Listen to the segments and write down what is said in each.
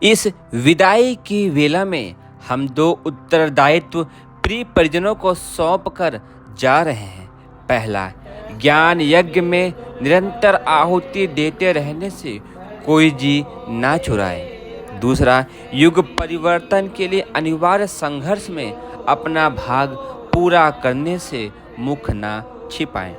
इस विदाई की वेला में हम दो उत्तरदायित्व प्रिय परिजनों को सौंप कर जा रहे हैं। पहला, ज्ञान यज्ञ में निरंतर आहुति देते रहने से कोई जी ना चुराए। दूसरा, युग परिवर्तन के लिए अनिवार्य संघर्ष में अपना भाग पूरा करने से मुख ना छिपाएं।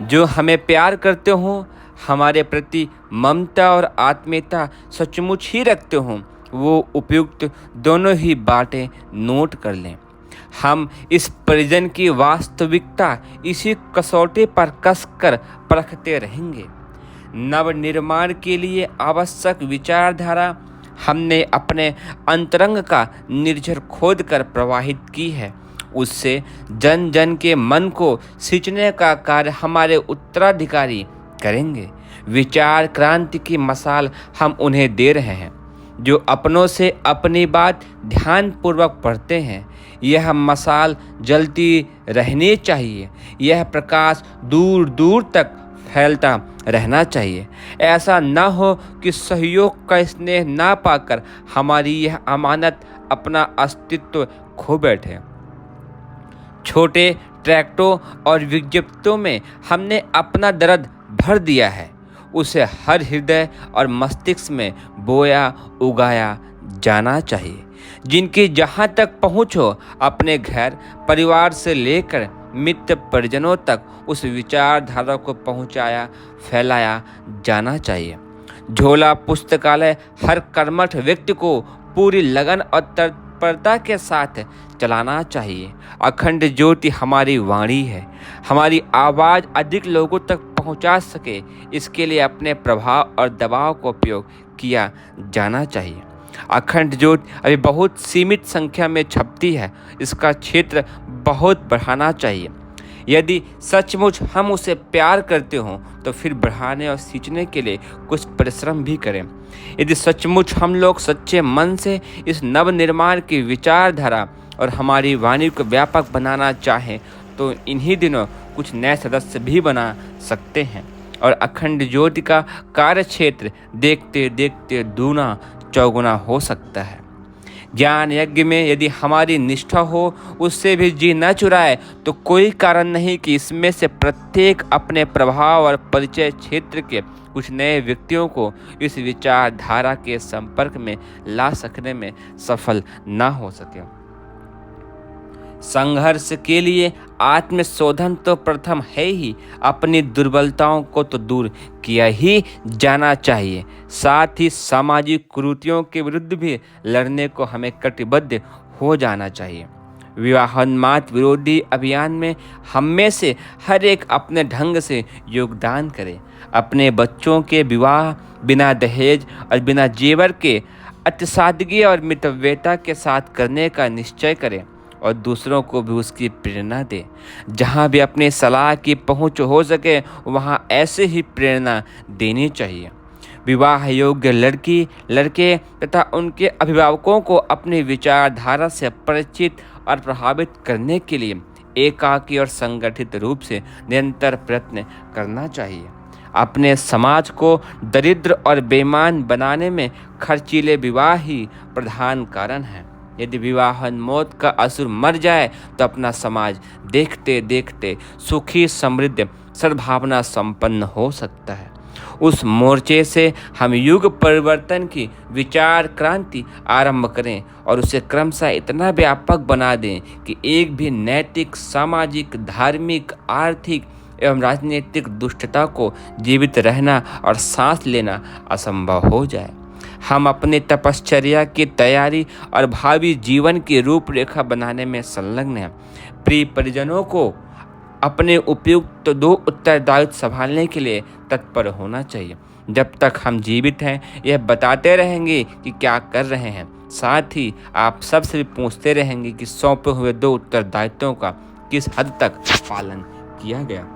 जो हमें प्यार करते हों, हमारे प्रति ममता और आत्मीयता सचमुच ही रखते हों, वो उपयुक्त दोनों ही बातें नोट कर लें। हम इस परिजन की वास्तविकता इसी कसौटी पर कसकर परखते रहेंगे। नवनिर्माण के लिए आवश्यक विचारधारा हमने अपने अंतरंग का निर्झर खोद कर प्रवाहित की है। उससे जन जन के मन को सींचने का कार्य हमारे उत्तराधिकारी करेंगे। विचार क्रांति की मसाल हम उन्हें दे रहे हैं, जो अपनों से अपनी बात ध्यानपूर्वक पढ़ते हैं। यह मसाल जलती रहनी चाहिए। यह प्रकाश दूर दूर तक फैलता रहना चाहिए। ऐसा न हो कि सहयोग का स्नेह ना पाकर हमारी यह अमानत अपना अस्तित्व खो बैठे। छोटे ट्रैक्टों और विज्ञप्तियों में हमने अपना दर्द भर दिया है। उसे हर हृदय और मस्तिष्क में बोया उगाया जाना चाहिए। जिनकी जहाँ तक पहुँच हो, अपने घर परिवार से लेकर मित्र परिजनों तक उस विचारधारा को पहुँचाया फैलाया जाना चाहिए। झोला पुस्तकालय हर कर्मठ व्यक्ति को पूरी लगन और तत्परता के साथ चलाना चाहिए। अखंड ज्योति हमारी वाणी है। हमारी आवाज़ अधिक लोगों तक पहुंचा सके, इसके लिए अपने प्रभाव और दबाव का उपयोग किया जाना चाहिए। अखंड ज्योति अभी बहुत सीमित संख्या में छपती है। इसका क्षेत्र बहुत बढ़ाना चाहिए। यदि सचमुच हम उसे प्यार करते हों तो फिर बढ़ाने और सींचने के लिए कुछ परिश्रम भी करें। यदि सचमुच हम लोग सच्चे मन से इस नवनिर्माण की विचारधारा और हमारी वाणी को व्यापक बनाना चाहें तो इन्हीं दिनों कुछ नए सदस्य भी बना सकते हैं और अखंड ज्योति का कार्यक्षेत्र देखते देखते दूना चौगुना हो सकता है। ज्ञान यज्ञ में यदि हमारी निष्ठा हो, उससे भी जी न चुराए, तो कोई कारण नहीं कि इसमें से प्रत्येक अपने प्रभाव और परिचय क्षेत्र के कुछ नए व्यक्तियों को इस विचारधारा के संपर्क में ला सकने में सफल न हो सके। संघर्ष के लिए आत्मशोधन तो प्रथम है ही। अपनी दुर्बलताओं को तो दूर किया ही जाना चाहिए। साथ ही सामाजिक कुरीतियों के विरुद्ध भी लड़ने को हमें कटिबद्ध हो जाना चाहिए। विवाहोन्माद विरोधी अभियान में हम में से हर एक अपने ढंग से योगदान करे। अपने बच्चों के विवाह बिना दहेज और बिना जेवर के अतिसादगी और मितव्ययता के साथ करने का निश्चय करें और दूसरों को भी उसकी प्रेरणा दे। जहाँ भी अपनी सलाह की पहुँच हो सके वहाँ ऐसे ही प्रेरणा देनी चाहिए। विवाह योग्य लड़की लड़के तथा उनके अभिभावकों को अपनी विचारधारा से परिचित और प्रभावित करने के लिए एकाकी और संगठित रूप से निरंतर प्रयत्न करना चाहिए। अपने समाज को दरिद्र और बेईमान बनाने में खर्चीले विवाह ही प्रधान कारण है। यदि विवाहोन्मोद का असुर मर जाए तो अपना समाज देखते देखते सुखी समृद्ध सद्भावना संपन्न हो सकता है। उस मोर्चे से हम युग परिवर्तन की विचार क्रांति आरंभ करें और उसे क्रमशः इतना व्यापक बना दें कि एक भी नैतिक, सामाजिक, धार्मिक, आर्थिक एवं राजनीतिक दुष्टता को जीवित रहना और सांस लेना असंभव हो जाए। हम अपनी तपश्चर्या की तैयारी और भावी जीवन की रूपरेखा बनाने में संलग्न हैं। प्रिय परिजनों को अपने उपयुक्त दो उत्तरदायित्व संभालने के लिए तत्पर होना चाहिए। जब तक हम जीवित हैं यह बताते रहेंगे कि क्या कर रहे हैं। साथ ही आप सबसे भी पूछते रहेंगे कि सौंपे हुए दो उत्तरदायित्वों का किस हद तक पालन किया गया।